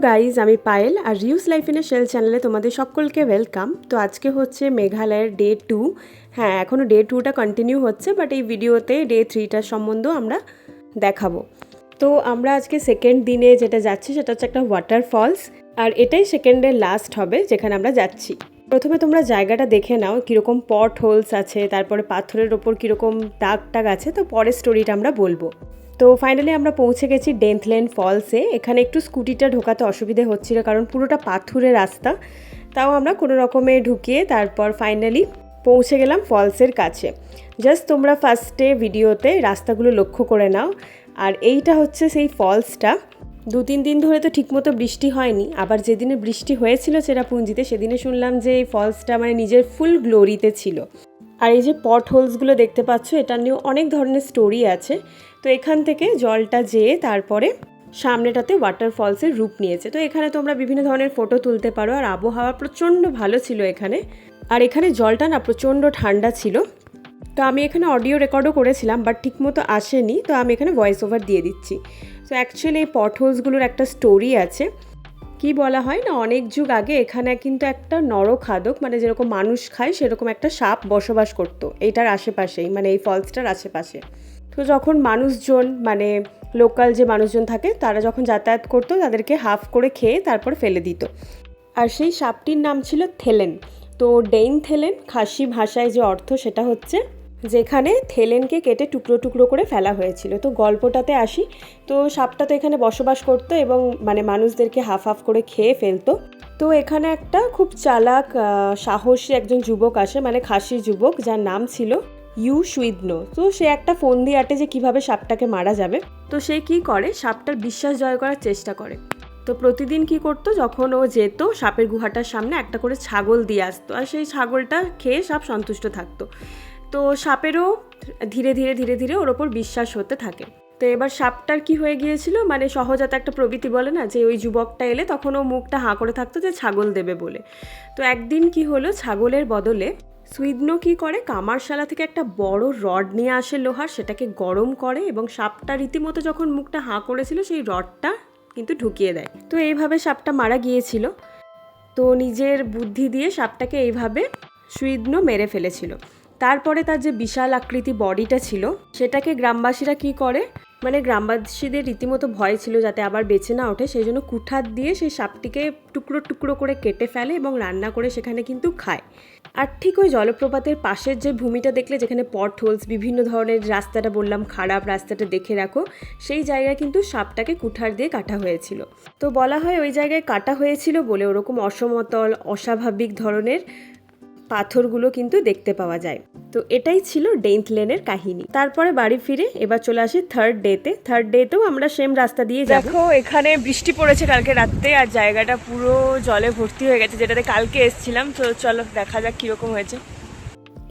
Guys, আমি পায়েল আর রিউস লাইফ ইন এ শেল চ্যানেলে তোমাদের সকলকে ওয়েলকাম। তো আজকে হচ্ছে মেঘালয়ের ডে 2। হ্যাঁ, এখনও ডে 2টা কন্টিনিউ হচ্ছে, বাট এই ভিডিওতে ডে 3টার সম্বন্ধেও আমরা দেখাবো। তো আমরা আজকে সেকেন্ড দিনে যেটা যাচ্ছি সেটা হচ্ছে একটা ওয়াটারফলস, আর এটাই সেকেন্ডের লাস্ট হবে যেখানে আমরা যাচ্ছি। প্রথমে তোমরা জায়গাটা দেখে নাও, কীরকম পট হোলস আছে, তারপরে পাথরের ওপর কীরকম দাগ টাগ আছে। তো পরের স্টোরিটা আমরা বলবো। তো ফাইনালি আমরা পৌঁছে গেছি ডেন্থলেন ফলসে। এখানে একটু স্কুটিটা ঢোকাতে অসুবিধে হচ্ছিল, কারণ পুরোটা পাথুরে রাস্তা। তাও আমরা কোনো রকমে ঢুকিয়ে তারপর ফাইনালি পৌঁছে গেলাম ফলসের কাছে। জাস্ট তোমরা ফার্স্টে ভিডিওতে রাস্তাগুলো লক্ষ্য করে নাও। আর এইটা হচ্ছে সেই ফলসটা। 2-3 দিন ধরে তো ঠিকমতো বৃষ্টি হয়নি, আবার যেদিনে বৃষ্টি হয়েছিল চেরাপুঞ্জিতে সেদিনে শুনলাম যে এই ফলসটা মানে নিজের ফুল গ্লোরিতে ছিল। আর এই যে পট হোলসগুলো দেখতে পাচ্ছ, এটা নিয়েও অনেক ধরনের স্টোরি আছে। তো এখান থেকে জলটা যেয়ে তারপরে সামনেটাতে ওয়াটারফলসের রূপ নিয়েছে। তো এখানে তোমরা বিভিন্ন ধরনের ফটো তুলতে পারো। আর আবহাওয়া প্রচণ্ড ভালো ছিল এখানে। আর এখানে জলটা না প্রচণ্ড ঠান্ডা ছিল। তো আমি এখানে অডিও রেকর্ডও করেছিলাম, বাট ঠিকমতো আসেনি, তো আমি এখানে ভয়েস ওভার দিয়ে দিচ্ছি। তো অ্যাকচুয়ালি এই পট হোলসগুলোর একটা স্টোরি আছে। কি বলা হয় না, অনেক যুগ আগে এখানে কিন্তু একটা নরখাদক, মানে যেরকম মানুষ খায় সেরকম একটা সাপ বসবাস করতো এইটার আশেপাশেই, মানে এই ফলসটার আশেপাশে। তো যখন মানুষজন, মানে লোকাল যে মানুষজন থাকে, তারা যখন যাতায়াত করতো তাদেরকে হাফ করে খেয়ে তারপর ফেলে দিত। আর সেই সাপটির নাম ছিল থেলেন। তো ডেইন থেলেন খাসি ভাষায় যে অর্থ সেটা হচ্ছে যেখানে থেলেনকে কেটে টুকরো টুকরো করে ফেলা হয়েছিল। তো গল্পটাতে আসি। তো সাপটা তো এখানে বসবাস করতো এবং মানে মানুষদেরকে হাফ হাফ করে খেয়ে ফেলতো। তো এখানে একটা খুব চালাক সাহসী একজন যুবক আসে, মানে খাসি যুবক, যার নাম ছিল ইউ সুইদনো। তো সে একটা ফোন দিয়ে আটে যে কিভাবে সাপটাকে মারা যাবে। তো সে কি করে, সাপটার বিশ্বাস জয় করার চেষ্টা করে। তো প্রতিদিন কি করতো, যখন ও যেত সাপের গুহাটার সামনে একটা করে ছাগল দিয়ে আসতো, আর সেই ছাগলটা খেয়ে সাপ সন্তুষ্ট থাকতো। তো সাপেরও ধীরে ধীরে ধীরে ধীরে ওর ওপর বিশ্বাস হতে থাকে। তো এবার সাপটার কি হয়ে গিয়েছিল, মানে সহজাত একটা প্রবৃত্তি বলে না, যে ওই যুবকটা এলে তখন ও মুখটা হাঁ করে থাকতো যে ছাগল দেবে বলে। তো একদিন কি হলো, ছাগলের বদলে সুইদনো কি করে, কামারশালা থেকে একটা বড় রড নিয়ে আসে লোহার, সেটাকে গরম করে এবং সাপটা রীতিমতো যখন মুখটা হাঁ করেছিল সেই রডটা কিন্তু ঢুকিয়ে দেয়। তো এইভাবে সাপটা মারা গিয়েছিল। তো নিজের বুদ্ধি দিয়ে সাপটাকে এইভাবে সুইদনো মেরে ফেলেছিল। তারপরে তার যে বিশাল আকৃতি বডিটা ছিল সেটাকে গ্রামবাসীরা কি করে, মানে গ্রামবাসীদের রীতিমতো ভয় ছিল যাতে আবার বেঁচে না ওঠে, সেই জন্য কুঠার দিয়ে সেই সাপটিকে টুকরো টুকরো করে কেটে ফেলে এবং রান্না করে সেখানে কিন্তু খায়। আর ঠিক ওই জলপ্রপাতের পাশের যে ভূমিটা দেখলে, যেখানে পট হোলস, বিভিন্ন ধরনের রাস্তাটা বললাম খারাপ, রাস্তাটা দেখে রাখো, সেই জায়গায় কিন্তু সাপটাকে কুঠার দিয়ে কাটা হয়েছিল। তো বলা হয় ওই জায়গায় কাটা হয়েছিল বলে ওরকম অসমতল অস্বাভাবিক ধরনের পাথরগুলো কিন্তু দেখতে পাওয়া যায়। তো এটাই ছিল ডেন্থলেনের কাহিনী। তারপরে বাড়ি ফিরে এবার চলে আসি থার্ড ডেতেও আমরা সেম রাস্তা দিয়ে যাব। দেখো এখানে বৃষ্টি পড়েছে কালকে রাত্রে, আর জায়গাটা পুরো জলে ভর্তি হয়ে গেছে, যেটাতে কালকে এসেছিলাম। তো চলো দেখা যাক কীরকম হয়েছে।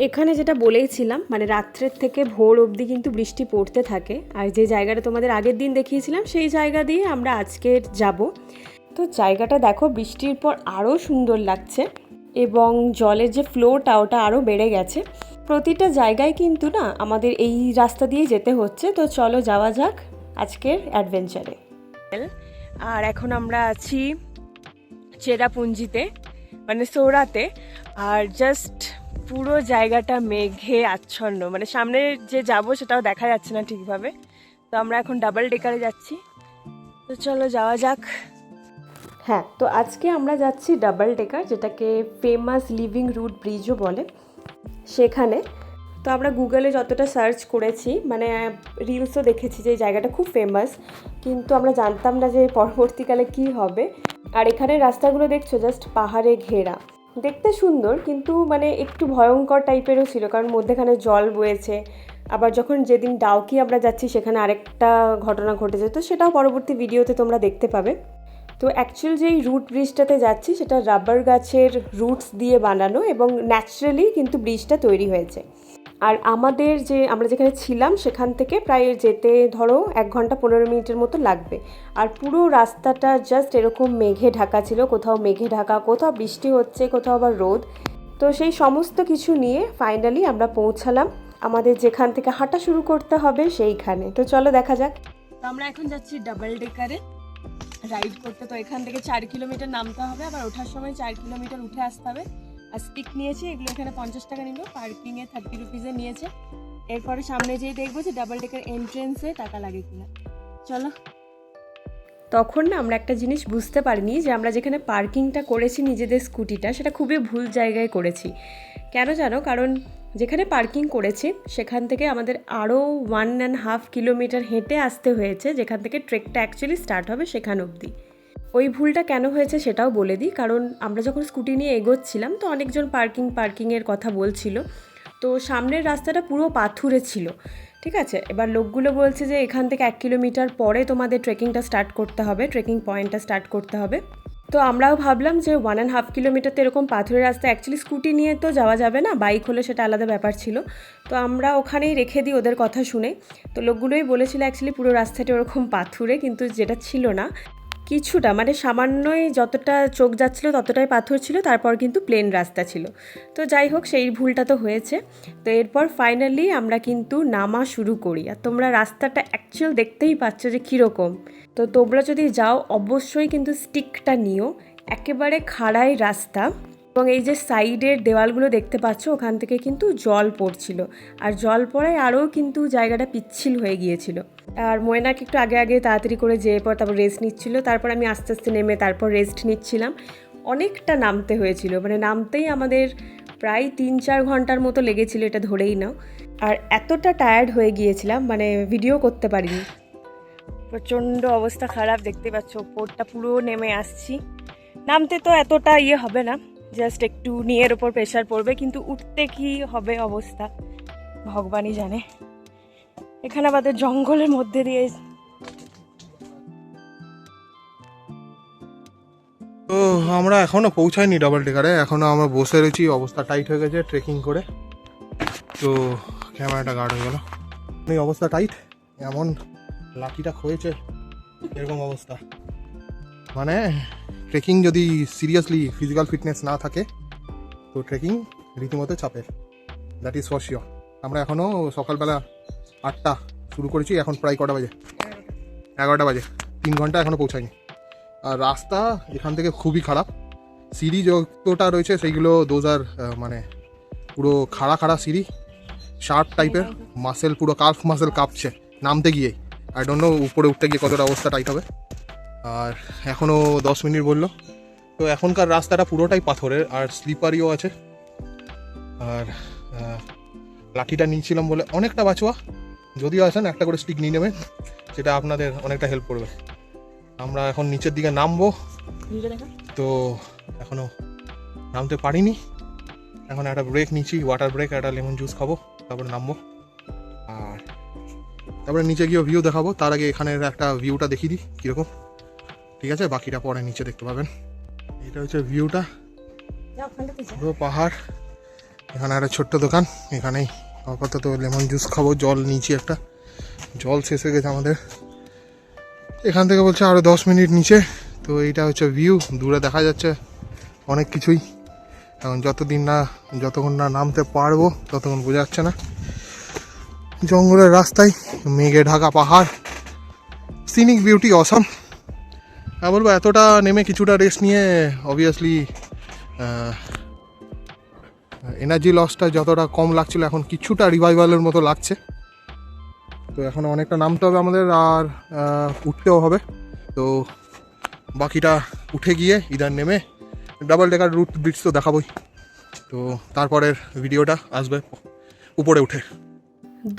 এখানে যেটা বলেইছিলাম, মানে রাত্রের থেকে ভোর অবধি কিন্তু বৃষ্টি পড়তে থাকে। আর যে জায়গাটা তোমাদের আগের দিন দেখিয়েছিলাম সেই জায়গা দিয়ে আমরা আজকে যাব। তো জায়গাটা দেখো বৃষ্টির পর আরও সুন্দর লাগছে এবং জলের যে ফ্লোটা ওটা আরও বেড়ে গেছে। প্রতিটা জায়গায় কিন্তু না আমাদের এই রাস্তা দিয়ে যেতে হচ্ছে। তো চলো যাওয়া যাক আজকের অ্যাডভেঞ্চারে। আর এখন আমরা আছি চেরাপুঞ্জিতে, মানে সোরাতে। আর জাস্ট পুরো জায়গাটা মেঘে আচ্ছন্ন, মানে সামনে যে যাব সেটাও দেখা যাচ্ছে না ঠিকভাবে। তো আমরা এখন ডাবল ডেকারে যাচ্ছি। তো চলো যাওয়া যাক। হ্যাঁ, তো আজকে আমরা যাচ্ছি ডাবল ডেকার, যেটাকে ফেমাস লিভিং রুট ব্রিজও বলে, সেখানে। তো আমরা গুগলে যতটা সার্চ করেছি, মানে রিলসও দেখেছি যে এই জায়গাটা খুব ফেমাস, কিন্তু আমরা জানতাম না যে পরবর্তীকালে কি হবে। আর এখানে রাস্তাগুলো দেখছো জাস্ট পাহাড়ে ঘেরা, দেখতে সুন্দর কিন্তু মানে একটু ভয়ঙ্কর টাইপেরও ছিল, কারণ মধ্যেখানে জল বয়েছে। আবার যখন যেদিন ডাউকি আমরা যাচ্ছি সেখানে আরেকটা ঘটনা ঘটেছে, তো সেটাও পরবর্তী ভিডিওতে তোমরা দেখতে পাবে। তো অ্যাকচুয়াল যেই রুট ব্রিজটাতে যাচ্ছি সেটা রাবার গাছের রুটস দিয়ে বানানো এবং ন্যাচারালি কিন্তু ব্রিজটা তৈরি হয়েছে। আর আমরা যেখানে ছিলাম সেখান থেকে প্রায় যেতে ধরো 1 ঘন্টা 15 মিনিটের মতো লাগবে। আর পুরো রাস্তাটা জাস্ট এরকম মেঘে ঢাকা ছিল, কোথাও মেঘে ঢাকা, কোথাও বৃষ্টি হচ্ছে, কোথাও আবার রোদ। তো সেই সমস্ত কিছু নিয়ে ফাইনালি আমরা পৌঁছালাম আমাদের যেখান থেকে হাঁটা শুরু করতে হবে সেইখানে। তো চলো দেখা যাক। আমরা এখন যাচ্ছি ডাবল ডেকারে। রাইড করতে। তো এখান থেকে 4 কিলোমিটার নামতে হবে, আবার ওঠার সময় 4 কিলোমিটার উঠে আসতে হবে। আর স্টিক নিয়েছি, এগুলো এখানে 50 টাকা নিল, পার্কিংয়ে 30 রুপিসে নিয়েছে। এরপরে সামনে যেয়ে দেখবো যে ডাবল ডেকার এন্ট্রেন্সে টাকা লাগে কিনা। চলো। তখন না আমরা একটা জিনিস বুঝতে পারিনি যে আমরা যেখানে পার্কিংটা করেছি নিজেদের স্কুটিটা, সেটা খুবই ভুল জায়গায় করেছি। কেন জানো? কারণ যেখানে পার্কিং করেছি সেখান থেকে আমাদের আরও 1.5 কিলোমিটার হেঁটে আসতে হয়েছে, যেখান থেকে ট্রেকটা অ্যাকচুয়ালি স্টার্ট হবে সেখান অবধি। ওই ভুলটা কেন হয়েছে সেটাও বলে দিই। কারণ আমরা যখন স্কুটি নিয়ে এগোচ্ছিলাম তো অনেকজন পার্কিংয়ের কথা বলছিল। তো সামনের রাস্তাটা পুরো পাথুরে ছিল, ঠিক আছে। এবার লোকগুলো বলছে যে এখান থেকে 1 কিলোমিটার পরে তোমাদের ট্রেকিংটা স্টার্ট করতে হবে, ট্রেকিং পয়েন্টটা স্টার্ট করতে হবে। তো আমরাও ভাবলাম যে 1.5 কিলোমিটার তো এরকম পাথুরের রাস্তা, অ্যাকচুয়ালি স্কুটি নিয়ে তো যাওয়া যাবে না, বাইক হলে সেটা আলাদা ব্যাপার ছিল। তো আমরা ওখানেই রেখে দিই ওদের কথা শুনে। তো লোকগুলোই বলেছিল অ্যাকচুয়ালি পুরো রাস্তাটা ওরকম পাথুরে, কিন্তু যেটা ছিল না, কিছুটা মানে সামান্যই, যতটা চোখ যাচ্ছিলো ততটাই পাথর ছিল, তারপর কিন্তু প্লেন রাস্তা ছিল। তো যাই হোক, সেই ভুলটা তো হয়েছে। তো এরপর ফাইনালি আমরা কিন্তু নামা শুরু করি। আর তোমরা রাস্তাটা অ্যাকচুয়াল দেখতেই পাচ্ছ যে কীরকম। তো তোমরা যদি যাও অবশ্যই কিন্তু স্টিকটা নিও, একেবারে খাড়াই রাস্তা। এবং এই যে সাইডের দেওয়ালগুলো দেখতে পাচ্ছ, ওখান থেকে কিন্তু জল পড়ছিল, আর জল পড়ায় আরও কিন্তু জায়গাটা পিচ্ছিল হয়ে গিয়েছিল। আর ময়নাকে একটু আগে আগে তাড়াতাড়ি করে যেয়ে পর তারপর রেস্ট নিচ্ছিল, তারপর আমি আস্তে আস্তে নেমে তারপর রেস্ট নিচ্ছিলাম। অনেকটা নামতে হয়েছিল, মানে নামতেই আমাদের প্রায় 3-4 ঘন্টার মতো লেগেছিল, এটা ধরেই নাও। আর এতটা টায়ার্ড হয়ে গিয়েছিলাম, মানে ভিডিও করতে পারিনি, প্রচণ্ড অবস্থা খারাপ। দেখতে পাচ্ছ ওপরটা পুরো নেমে আসছি। নামতে তো এতটা হবে না, জাস্ট একটু নিয়ের ওপর প্রেশার পড়বে, কিন্তু উঠতে কি হবে অবস্থা ভগবানই জানে। এখানে আমাদের জঙ্গলের মধ্যে দিয়ে। তো আমরা এখনো পৌঁছাইনি ডাবল ডেকারে, এখনো আমরা বসে রয়েছি, অবস্থা টাইট হয়ে গেছে ট্রেকিং করে। তো ক্যামেরাটা গার্ড হয়ে গেল, এই অবস্থা টাইট, এমন লাঠিটা ক্ষয়েছে, এরকম অবস্থা। মানে ট্রেকিং যদি সিরিয়াসলি ফিজিক্যাল ফিটনেস না থাকে তো ট্রেকিং রীতিমতো চাপের, দ্যাট ইজ ফর শিওর। আমরা এখনও সকালবেলা 8টা শুরু করেছি, এখন প্রায় কটা বাজে? 11টা বাজে, 3 ঘন্টা এখনও পৌঁছায়নি। আর রাস্তা এখান থেকে খুবই খারাপ, সিঁড়ি যতটা রয়েছে সেইগুলো দোজার, মানে পুরো খাড়া খাড়া সিঁড়ি, শার্প টাইপের, মাসেল পুরো কার্ফ মাসেল কাঁপছে নামতে গিয়েই। আই ডোন্ট নো উপরে উঠতে গিয়ে কতটা অবস্থা টাইট হবে। আর এখনও 10 মিনিট বললো। তো এখনকার রাস্তাটা পুরোটাই পাথরের আর স্লিপারিও আছে। আর লাঠিটা নিয়েছিলাম বলে অনেকটা বাঁচোয়া, যদিও আসেন একটা করে স্টিক নিয়ে নেবেন, সেটা আপনাদের অনেকটা হেল্প করবে। আমরা এখন নিচের দিকে নামবো, তো এখনও নামতে পারিনি। এখন একটা ব্রেক নিচ্ছি, ওয়াটার ব্রেক, একটা লেমন জুস খাবো, তারপরে নামবো। আর তারপরে নিচে গিয়ে ভিউ দেখাবো। তার আগে এখানের একটা ভিউটা দেখিয়ে দিই কীরকম, ঠিক আছে? বাকিটা পরে নিচে দেখতে পাবেন। এটা হচ্ছে ভিউটা, পুরো পাহাড়। এখানে একটা ছোট্ট দোকান, এখানেই আপাতত লেমন জুস খাবো। জল নিচে একটা, জল শেষ হয়ে গেছে আমাদের। এখান থেকে বলছে আরও 10 মিনিট নিচে। তো এইটা হচ্ছে ভিউ, দূরে দেখা যাচ্ছে অনেক কিছুই। এখন যতক্ষণ না নামতে পারবো ততক্ষণ বোঝা যাচ্ছে না। জঙ্গলের রাস্তায় মেঘে ঢাকা পাহাড়, সিনিক বিউটি অসাম। হ্যাঁ বলবো, এতটা নেমে কিছুটা রেস্ট নিয়ে অবভিয়াসলি এনার্জি লসটা যতটা কম লাগছিল এখন কিছুটা রিভাইভালের মতো লাগছে। তো এখন অনেকটা নামতে হবে আমাদের, আর উঠতেও হবে। তো বাকিটা উঠে গিয়ে ইদার নেমে ডাবল ডেকার রুট ব্রিজ তো দেখাবোই। তো তারপরের ভিডিওটা আসবে উপরে উঠে।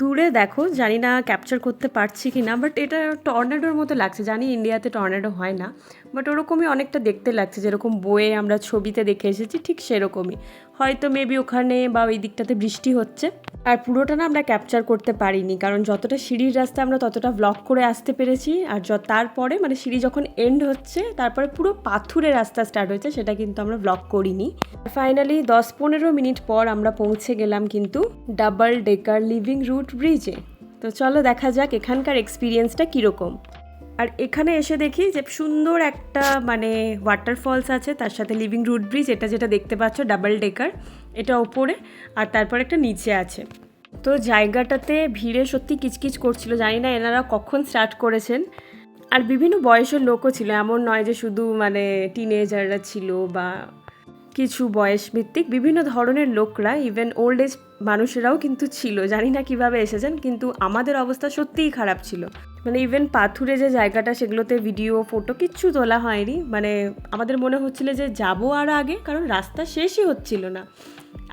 দূরে দেখো, জানি না ক্যাপচার করতে পারছি কি না, বাট এটা টর্নেডোর মতো লাগছে। জানি ইন্ডিয়াতে টর্নেডো হয় না, বাট ওরকমই অনেকটা দেখতে লাগছে, যেরকম বইয়ে আমরা ছবিতে দেখে এসেছি ঠিক সেরকমই। হয়তো মেবি ওখানে বা ওই দিকটাতে বৃষ্টি হচ্ছে। আর পুরোটা না আমরা ক্যাপচার করতে পারিনি, কারণ যতটা সিঁড়ির রাস্তা আমরা ততটা ব্লগ করে আসতে পেরেছি। আর তারপরে মানে সিঁড়ি যখন এন্ড হচ্ছে তারপরে পুরো পাথুরে রাস্তা স্টার্ট হয়েছে, সেটা কিন্তু আমরা ব্লগ করিনি। ফাইনালি 10-15 মিনিট পর আমরা পৌঁছে গেলাম কিন্তু ডাবল ডেকার লিভিং রুট ব্রিজে। তো চলো দেখা যাক এখানকার এক্সপিরিয়েন্সটা কীরকম। আর এখানে এসে দেখি যে সুন্দর একটা মানে ওয়াটারফলস আছে, তার সাথে লিভিং রুট ব্রিজ, এটা যেটা দেখতে পাচ্ছ ডাবল ডেকার, এটা ওপরে আর তারপর একটা নিচে আছে। তো জায়গাটাতে ভিড়ে সত্যি কিচকিচ করছিল, জানি না এনারা কখন স্টার্ট করেছেন। আর বিভিন্ন বয়সের লোকও ছিল, এমন নয় যে শুধু মানে টিনেজাররা ছিল বা কিছু বয়স ভিত্তিক, বিভিন্ন ধরনের লোকরা, ইভেন ওল্ড এজ মানুষেরাও কিন্তু ছিল। জানি না কিভাবে এসেছেন, কিন্তু আমাদের অবস্থা সত্যিই খারাপ ছিল। মানে ইভেন পাথুরে যে জায়গাটা, সেগুলোতে ভিডিও ফটো কিচ্ছু তোলা হয়নি। মানে আমাদের মনে হচ্ছিল যে যাবো আরও আগে, কারণ রাস্তা শেষই হচ্ছিল না।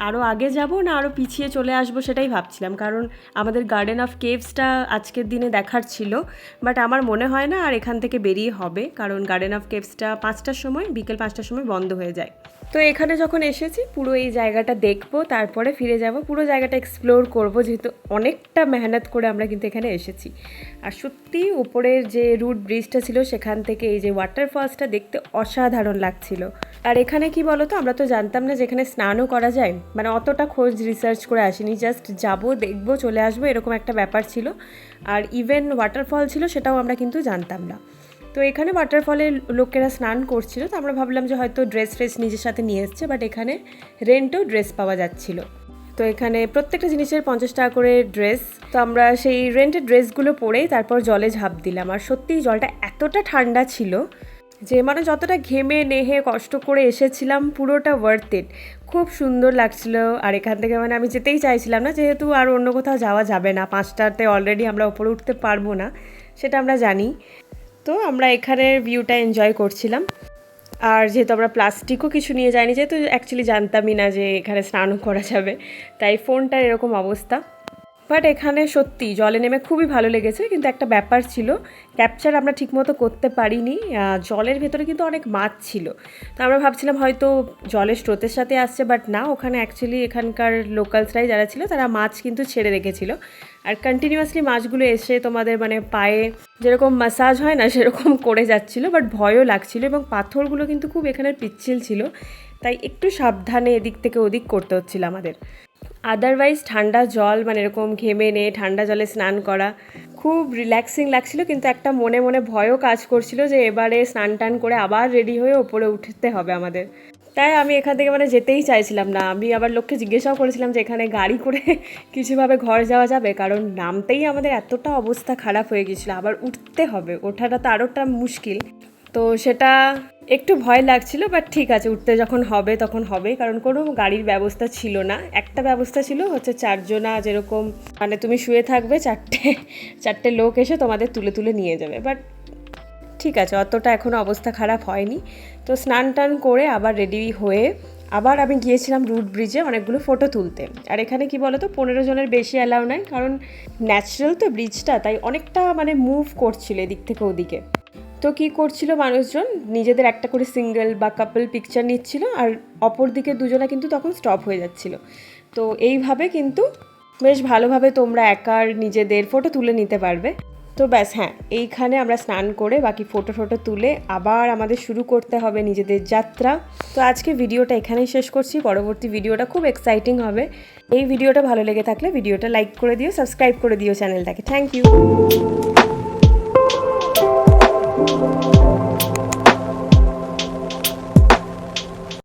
আরও আগে যাব না আরও পিছিয়ে চলে আসবো সেটাই ভাবছিলাম, কারণ আমাদের গার্ডেন অফ কেভসটা আজকের দিনে দেখার ছিল। বাট আমার মনে হয় না আর এখান থেকে বেরিয়ে হবে, কারণ গার্ডেন অফ কেভসটা 5টার সময়, বিকেল 5টার সময় বন্ধ হয়ে যায়। তো এখানে যখন এসেছি পুরো এই জায়গাটা দেখবো, তারপরে ফিরে যাব, পুরো জায়গাটা এক্সপ্লোর করব, যেহেতু অনেকটা মেহনত করে আমরা কিন্তু এখানে এসেছি। আর সত্যি উপরের যে রুট ব্রিজটা ছিল সেখান থেকে এই যে ওয়াটারফলসটা দেখতে অসাধারণ লাগছিল। আর এখানে কি বলতো, আমরা তো জানতাম না যে এখানে স্নানও করা যায়, মানে অতটা খোঁজ রিসার্চ করে আসিনি, জাস্ট যাবো দেখবো চলে আসবো এরকম একটা ব্যাপার ছিল। আর ইভেন ওয়াটারফল ছিল সেটাও আমরা কিন্তু জানতাম না। তো এখানে ওয়াটারফলে লোকেরা স্নান করছিল, তো আমরা ভাবলাম যে হয়তো ড্রেস নিজের সাথে নিয়ে এসছে, বাট এখানে রেন্টেও ড্রেস পাওয়া যাচ্ছিল। তো এখানে প্রত্যেকটা জিনিসের 50 টাকা করে ড্রেস। তো আমরা সেই রেন্টের ড্রেসগুলো পরেই তারপর জলে ঝাঁপ দিলাম। আর সত্যিই জলটা এতটা ঠান্ডা ছিল যে মানে যতটা ঘেমে নেহে কষ্ট করে এসেছিলাম পুরোটা ওয়ার্থ ইট, খুব সুন্দর লাগছিল। আর এখান থেকে মানে আমি যেতেই চাইছিলাম না, যেহেতু আর অন্য কোথাও যাওয়া যাবে না, 5টাতে অলরেডি আমরা ওপরে উঠতে পারবো না, সেটা আমরা জানি। তো আমরা এখানের ভিউটা এনজয় করছিলাম। আর যেহেতু আমরা প্লাস্টিকও কিছু নিয়ে যাইনি, যেহেতু অ্যাকচুয়ালি জানতামই না যে এখানে স্নানও করা যাবে, তাই ফোনটার এরকম অবস্থা। বাট এখানে সত্যি জলে নেমে খুবই ভালো লেগেছে, কিন্তু একটা ব্যাপার ছিল, ক্যাপচার আমরা ঠিকমতো করতে পারিনি। জলের ভেতরে কিন্তু অনেক মাছ ছিল, তো আমরা ভাবছিলাম হয়তো জলের স্রোতের সাথে আসছে, বাট না, ওখানে অ্যাকচুয়ালি এখানকার লোকালসরাই যারা ছিল তারা মাছ কিন্তু ছেড়ে রেখেছিল। আর কন্টিনিউয়াসলি মাছগুলো এসে তোমাদের মানে পায়ে যেরকম ম্যাসাজ হয় না সেরকম করে যাচ্ছিল, বাট ভয়ও লাগছিল। এবং পাথরগুলো কিন্তু খুব এখানের পিচ্ছিল ছিল, তাই একটু সাবধানে এদিক থেকে ওদিক করতে হচ্ছিল আমাদের। আদারওয়াইজ ঠান্ডা জল, মানে এরকম ঘেমে নে ঠান্ডা জলে স্নান করা খুব রিল্যাক্সিং লাগছিল, কিন্তু একটা মনে মনে ভয়ও কাজ করছিল যে এবারে স্নান টান করে আবার রেডি হয়ে ওপরে উঠতে হবে আমাদের। তাই আমি এখান থেকে মানে যেতেই চাইছিলাম না। আমি আবার লোককে জিজ্ঞাসাও করেছিলাম যে এখানে গাড়ি করে কিছুভাবে ঘর যাওয়া যাবে, কারণ নামতেই আমাদের এতটা অবস্থা খারাপ হয়ে গেছিলো, আবার উঠতে হবে, ওঠাটা তো আরোটা মুশকিল। তো সেটা একটু ভয় লাগছিল, বাট ঠিক আছে, উঠতে যখন হবে তখন হবে, কারণ কোনো গাড়ির ব্যবস্থা ছিল না। একটা ব্যবস্থা ছিল হচ্ছে 4 জনা, যেরকম মানে তুমি শুয়ে থাকবে, চারটে লোক এসে তোমাদের তুলে তুলে নিয়ে যাবে। বাট ঠিক আছে, অতটা এখনও অবস্থা খারাপ হয়নি। তো স্নান টান করে আবার রেডি হয়ে আবার আমি গিয়েছিলাম রুট ব্রিজে অনেকগুলো ফটো তুলতে। আর এখানে কি বলো তো, 15 জনের বেশি অ্যালাউ নাই, কারণ ন্যাচারাল তো ব্রিজটা, তাই অনেকটা মানে মুভ করছিল এদিক থেকে ওদিকে। তো কী করছিল মানুষজন, নিজেদের একটা করে সিঙ্গেল বা কাপল পিকচার নিচ্ছিল, আর অপর দিকে দুজনা কিন্তু তখন স্টপ হয়ে যাচ্ছিল। তো এইভাবে কিন্তু বেশ ভালোভাবে তোমরা একার নিজেদের ফটো তুলে নিতে পারবে। তো ব্যাস, হ্যাঁ, এইখানে আমরা স্নান করে বাকি ফটো তুলে আবার আমাদের শুরু করতে হবে নিজেদের যাত্রা। তো আজকে ভিডিওটা এখানেই শেষ করছি, পরবর্তী ভিডিওটা খুব এক্সাইটিং হবে। এই ভিডিওটা ভালো লেগে থাকলে ভিডিওটা লাইক করে দিও, সাবস্ক্রাইব করে দিও চ্যানেলটাকে। Thank you.